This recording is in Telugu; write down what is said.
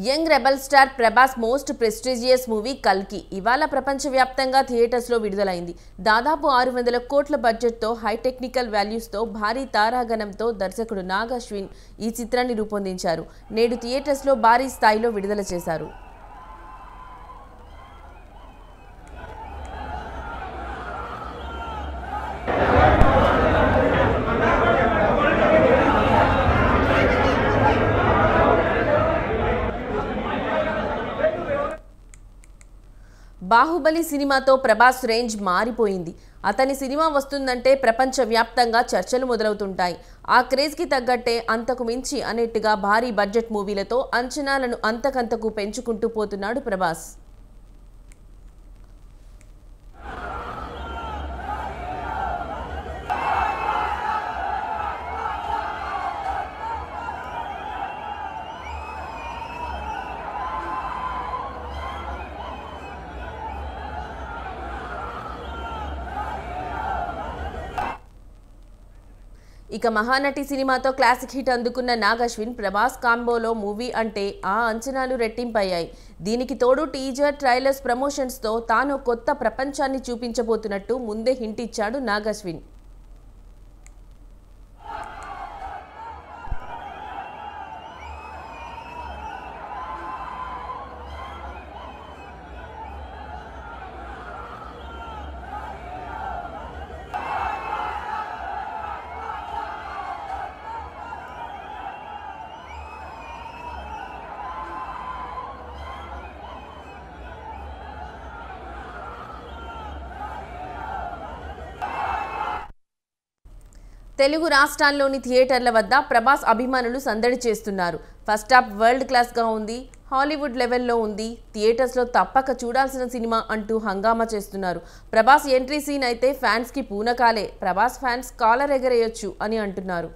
Young rebel star Prabhas most prestigious movie కల్కి ఇవాళ ప్రపంచవ్యాప్తంగా థియేటర్స్లో విడుదలైంది. దాదాపు 600 కోట్ల బడ్జెట్తో హై టెక్నికల్ వాల్యూస్తో భారీ తారాగణంతో దర్శకుడు నాగ్ అశ్విన్ ఈ చిత్రాన్ని రూపొందించారు. నేడు థియేటర్స్లో భారీ స్థాయిలో విడుదల చేశారు. బాహుబలి సినిమాతో ప్రభాస్ రేంజ్ మారిపోయింది. అతని సినిమా వస్తుందంటే ప్రపంచవ్యాప్తంగా చర్చలు మొదలవుతుంటాయి. ఆ క్రేజ్కి తగ్గట్టే అంతకు మించి అనేట్టుగా భారీ బడ్జెట్ మూవీలతో అంచనాలను అంతకంతకు పెంచుకుంటూ పోతున్నాడు ప్రభాస్. ఇక మహానటి సినిమాతో క్లాసిక్ హిట్ అందుకున్న నాగ్ అశ్విన్ ప్రభాస్ కాంబోలో మూవీ అంటే ఆ అంచనాలు రెట్టింపయ్యాయి. దీనికి తోడు టీజర్, ట్రైలర్స్, ప్రమోషన్స్తో తాను కొత్త ప్రపంచాన్ని చూపించబోతున్నట్టు ముందే హింట్ ఇచ్చాడు నాగ్ అశ్విన్. తెలుగు రాష్ట్రాల్లోని థియేటర్ల వద్ద ప్రభాస్ అభిమానులు సందడి చేస్తున్నారు. ఫస్ట్ హాఫ్ వరల్డ్ క్లాస్గా ఉంది, హాలీవుడ్ లెవెల్లో ఉంది, థియేటర్స్లో తప్పక చూడాల్సిన సినిమా అంటూ హంగామా చేస్తున్నారు. ప్రభాస్ ఎంట్రీ సీన్ అయితే ఫ్యాన్స్కి పూనకాలే. ప్రభాస్ ఫ్యాన్స్ కాలర్ ఎగరేయొచ్చు అని అంటున్నారు.